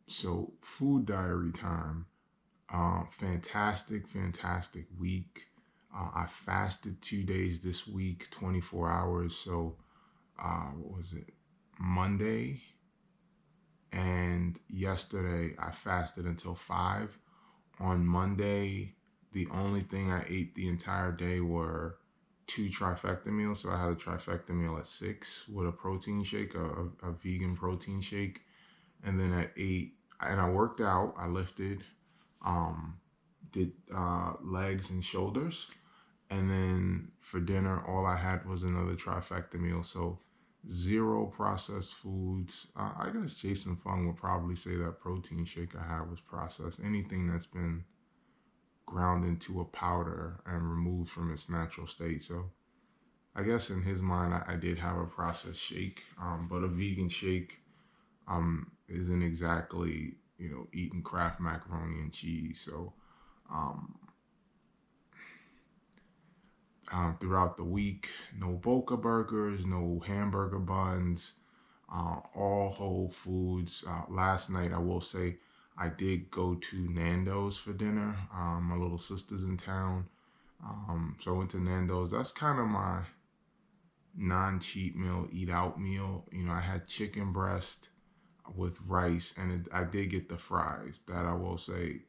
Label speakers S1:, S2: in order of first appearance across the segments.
S1: So food diary time. Fantastic week. I fasted 2 days this week, 24 hours. So, what was it? Monday and yesterday I fasted until 5. On Monday, the only thing I ate the entire day were two trifecta meals. So I had a trifecta meal at 6 with a protein shake, a vegan protein shake. And then at 8, and I worked out, I lifted, um, did legs and shoulders. And then for dinner, all I had was another trifecta meal. So zero processed foods. I guess Jason Fung would probably say that protein shake I had was processed. Anything that's been ground into a powder and removed from its natural state. So I guess in his mind, I did have a processed shake, but a vegan shake isn't exactly, eating Kraft macaroni and cheese. So um, throughout the week, no Boca burgers, no hamburger buns, all whole foods. Last night, I will say, I did go to Nando's for dinner. My little sister's in town. So I went to Nando's. That's kind of my non-cheat meal, eat out meal. I had chicken breast with rice, and I did get the fries. That I will say.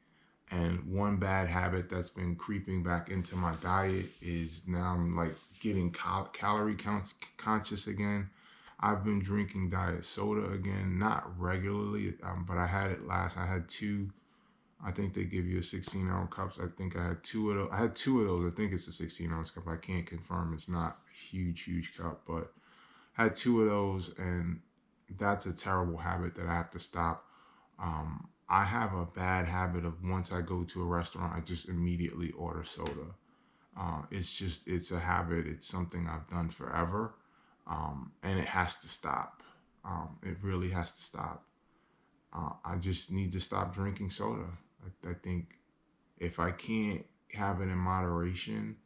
S1: And one bad habit that's been creeping back into my diet is now I'm like getting calorie conscious again. I've been drinking diet soda again, not regularly, but I had it last. I had two. I think they give you a 16-ounce cups. I think I had two of those. I had two of those. I think it's a 16-ounce cup. I can't confirm. It's not a huge cup, but I had two of those, and that's a terrible habit that I have to stop. I have a bad habit of once I go to a restaurant, I just immediately order soda. It's a habit. It's something I've done forever, and it has to stop. It really has to stop. I just need to stop drinking soda. I think if I can't have it in moderation,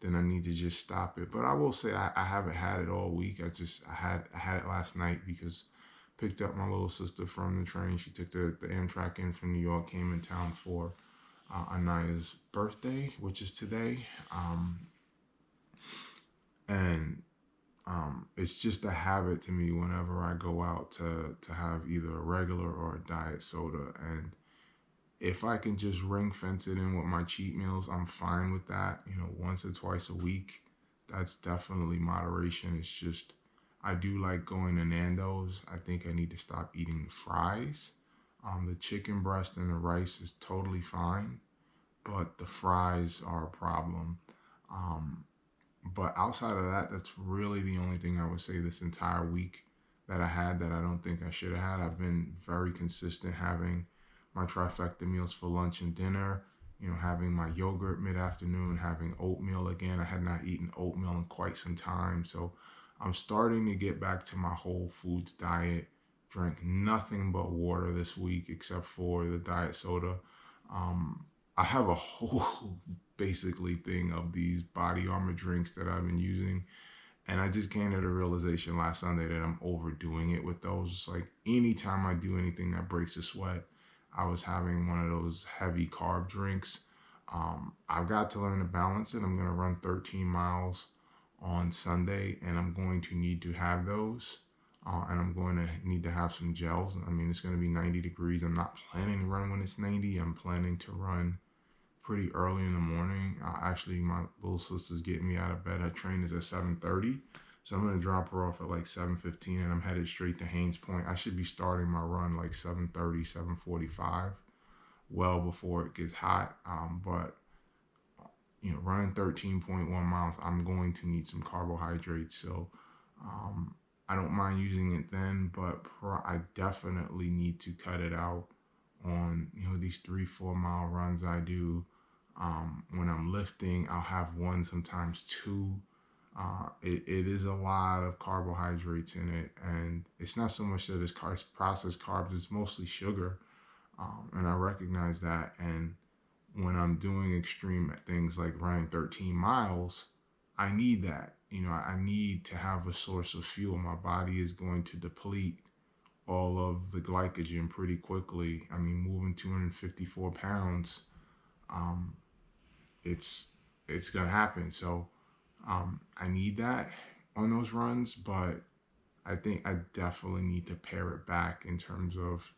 S1: then I need to just stop it. But I will say I haven't had it all week. I had it last night because picked up my little sister from the train. She took the Amtrak in from New York, came in town for Anaya's birthday, which is today. And it's just a habit to me whenever I go out to have either a regular or a diet soda. And if I can just ring fence it in with my cheat meals, I'm fine with that. Once or twice a week, that's definitely moderation. It's just, I do like going to Nando's. I think I need to stop eating the fries. The chicken breast and the rice is totally fine, but the fries are a problem. Um, but outside of that, that's really the only thing I would say this entire week that I had that I don't think I should have had. I've been very consistent having my trifecta meals for lunch and dinner, having my yogurt mid afternoon, having oatmeal again. I had not eaten oatmeal in quite some time. So I'm starting to get back to my whole foods diet. Drank nothing but water this week except for the diet soda. Um, I have a whole basically thing of these body armor drinks that I've been using. And I just came to the realization last Sunday that I'm overdoing it with those. It's like anytime I do anything that breaks a sweat, I was having one of those heavy carb drinks. I've got to learn to balance it. I'm going to run 13 miles on Sunday, and I'm going to need to have those. And I'm going to need to have some gels. I mean, it's going to be 90 degrees. I'm not planning to run when it's 90. I'm planning to run pretty early in the morning. Actually, my little sister's getting me out of bed. Her train is at 7:30, so I'm gonna drop her off at like 7:15, and I'm headed straight to Haynes Point. I should be starting my run like 7:30, 7:45, well before it gets hot. But running 13.1 miles, I'm going to need some carbohydrates. So um, I don't mind using it then, but I definitely need to cut it out on these 3-4 mile runs I do. When I'm lifting, I'll have one, sometimes two. It is a lot of carbohydrates in it, and it's not so much that it's processed carbs, it's mostly sugar. And I recognize that. And when I'm doing extreme things like running 13 miles, I need that. I need to have a source of fuel. My body is going to deplete all of the glycogen pretty quickly. I mean, moving 254 pounds, um, it's it's gonna happen. So I need that on those runs, but I think I definitely need to pare it back in terms of,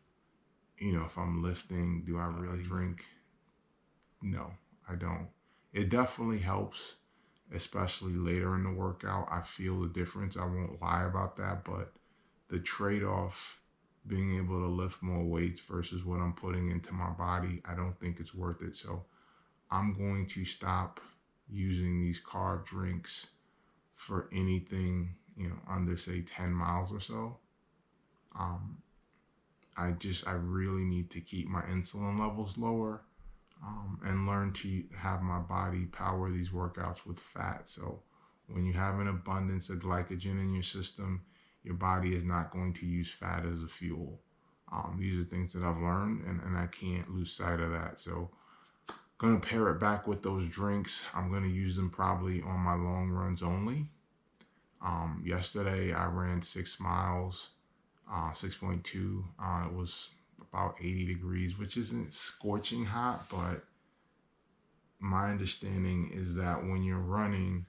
S1: if I'm lifting, do I really drink? No, I don't. It definitely helps, especially later in the workout. I feel the difference. I won't lie about that, but the trade off, being able to lift more weights versus what I'm putting into my body, I don't think it's worth it. So I'm going to stop using these carb drinks for anything, under say 10 miles or so. Um, I really need to keep my insulin levels lower, and learn to have my body power these workouts with fat. So when you have an abundance of glycogen in your system, your body is not going to use fat as a fuel. These are things that I've learned, and I can't lose sight of that. So gonna pair it back with those drinks. I'm gonna use them probably on my long runs only. Yesterday I ran 6 miles, 6.2. It was about 80 degrees, which isn't scorching hot, but my understanding is that when you're running,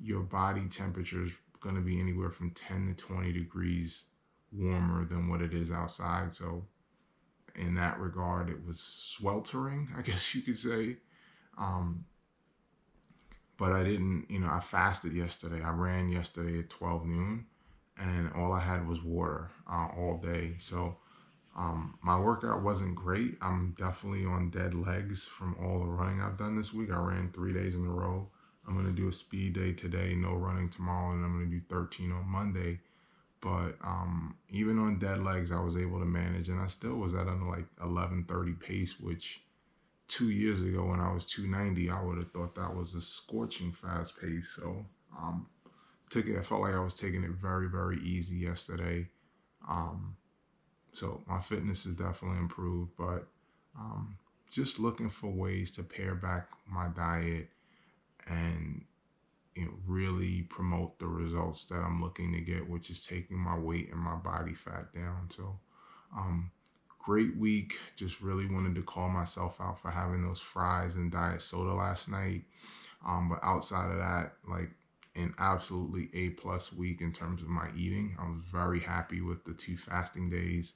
S1: your body temperature is going to be anywhere from 10 to 20 degrees warmer than what it is outside. So, in that regard, it was sweltering, I guess you could say. Um, but I didn't, I fasted yesterday. I ran yesterday at 12 noon, and all I had was water all day. So, my workout wasn't great. I'm definitely on dead legs from all the running I've done this week. I ran 3 days in a row. I'm going to do a speed day today, no running tomorrow, and I'm going to do 13 on Monday. But even on dead legs, I was able to manage, and I still was at a like 11:30 pace, which 2 years ago when I was 290, I would have thought that was a scorching fast pace. So I felt like I was taking it very, very easy yesterday. Um, so my fitness has definitely improved, but um, just looking for ways to pare back my diet and really promote the results that I'm looking to get, which is taking my weight and my body fat down. So um, great week. Just really wanted to call myself out for having those fries and diet soda last night. But outside of that, like an absolutely A+ week in terms of my eating. I was very happy with the 2 fasting days.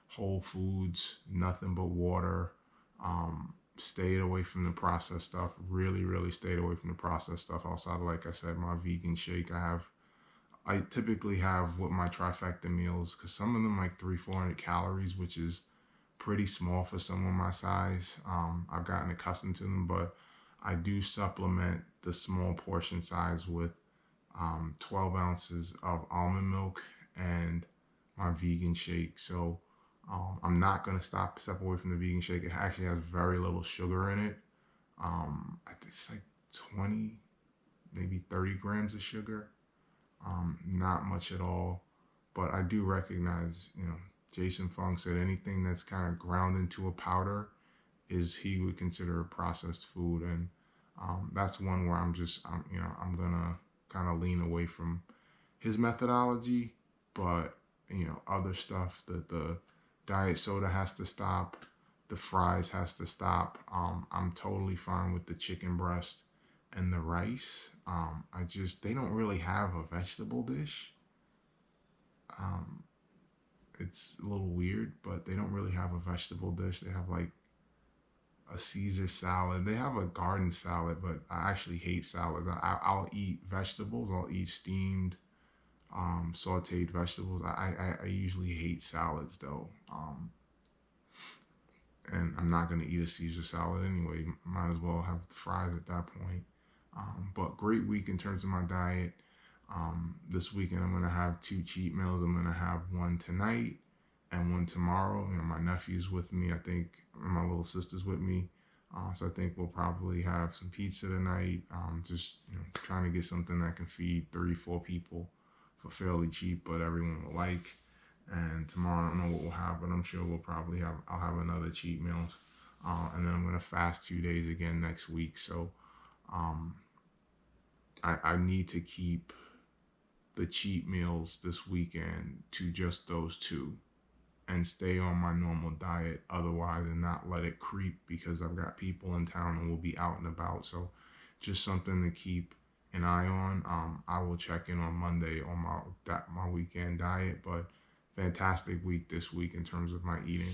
S1: Whole foods, nothing but water. Stayed away from the processed stuff. Really, really stayed away from the processed stuff. Outside of, like I said, my vegan shake. I typically have with my trifecta meals, because some of them like 300-400 calories, which is pretty small for someone my size. I've gotten accustomed to them, but I do supplement the small portion size with 12 ounces of almond milk and my vegan shake. So I'm not going to step away from the vegan shake. It actually has very little sugar in it. I think it's like 20, maybe 30 grams of sugar. Not much at all. But I do recognize, Jason Fung said anything that's kind of ground into a powder is he would consider a processed food. And that's one where I'm gonna kind of lean away from his methodology. But other stuff, that the diet soda has to stop, the fries has to stop. I'm totally fine with the chicken breast and the rice. They don't really have a vegetable dish. Um, it's a little weird, but they don't really have a vegetable dish. They have like a Caesar salad. They have a garden salad, but I actually hate salads. I'll eat vegetables. I'll eat steamed, sauteed vegetables. I usually hate salads though. And I'm not gonna eat a Caesar salad anyway. Might as well have the fries at that point. But great week in terms of my diet. This weekend I'm gonna have 2 cheat meals. I'm gonna have one tonight and one tomorrow. My nephew's with me. I think my little sister's with me. So I think we'll probably have some pizza tonight. Just trying to get something that can feed 3, 4 people for fairly cheap, but everyone will like. And tomorrow I don't know what we'll have, but I'm sure I'll have another cheat meals. And then I'm gonna fast 2 days again next week. So um, I need to keep the cheat meals this weekend to just those two. and stay on my normal diet otherwise, and not let it creep because I've got people in town and we'll be out and about. So just something to keep an eye on. I will check in on Monday on my weekend diet, but fantastic week this week in terms of my eating.